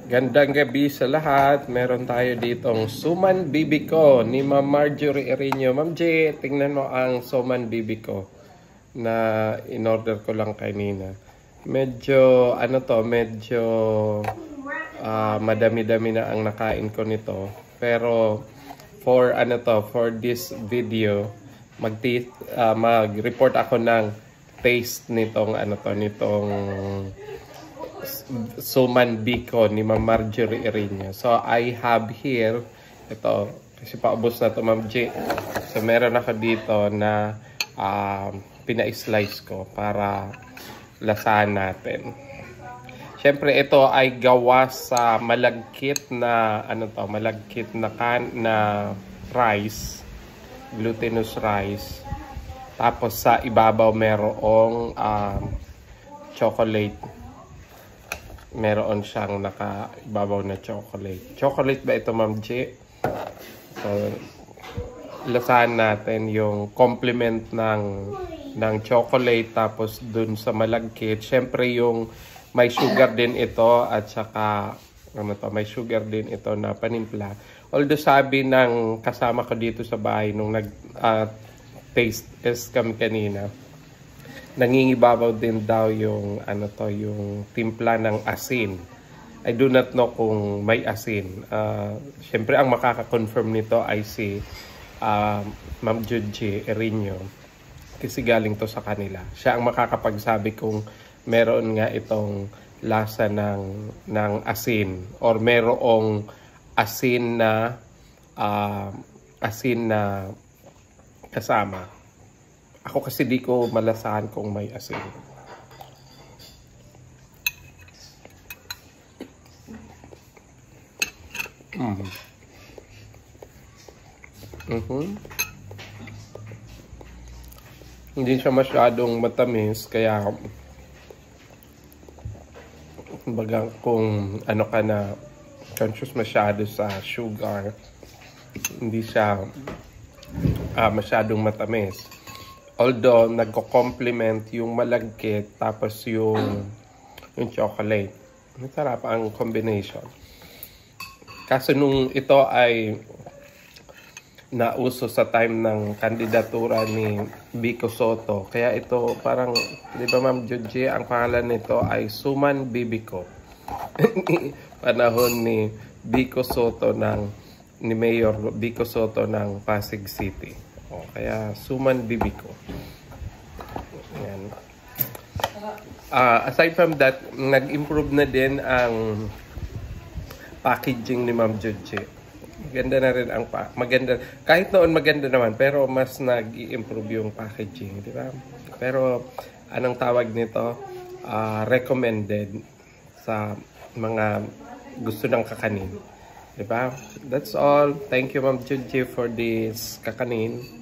Gandang gabi sa lahat. Meron tayo ditong Suman Bibiko ni Ma'am Marjorie Erino. Ma'am J, tingnan mo ang Suman Bibiko na in-order ko lang kanina. Medyo, medyo madami-dami na ang nakain ko nito. Pero, for this video, mag-report ako ng taste nitong, nitong Suman Biko ni Ma'am Marjorie Erino. So, I have here, ito, kasi paubos na ito, Ma'am J. So, meron ako dito na pina-slice ko para lasahan natin. Siyempre, ito ay gawa sa malagkit na, malagkit na rice, glutinous rice. Tapos, sa ibabaw merong chocolate. Meron siyang naka-ibabaw na chocolate. Chocolate ba ito, Ma'am J? So, lasahan natin yung complement ng chocolate tapos dun sa malagkit. Siyempre yung may sugar din ito at saka may sugar din ito na panimpla. Although sabi ng kasama ko dito sa bahay nung taste test kami kanina, nangingibabaw din daw yung yung timpla ng asin. I do not know kung may asin. Siyempre ang makaka-confirm nito ay si Ma'am Juji Erino. Kasi galing to sa kanila. Siya ang makakapagsabi kung meron nga itong lasa ng asin or merong asin na kasama. Ako kasi di ko malasahan kung may asin. Hindi siya masyadong matamis, kaya kumbaga kung ka na conscious masyado sa sugar, hindi siya masyadong matamis. Although, nagko-complement yung malagkit tapos yung chocolate. Masarap ang combination. Kaso nung ito ay nauso sa time ng kandidatura ni Biko Soto. Kaya ito parang, di ba Ma'am Juji, ang pangalan nito ay Suman Bibiko. Panahon ni Biko Soto ni Mayor Biko Soto ng Pasig City. Kaya Suman Bibiko. Ayan. Aside from that, nag-improve na din ang packaging ni Ma'am Juji. Maganda na rin ang maganda. Kahit noon maganda naman, pero mas nag-i-improve yung packaging, di ba? Pero anong tawag nito? Recommended sa mga gusto ng kakanin. Di ba? That's all. Thank you, Ma'am Juji, for this kakanin.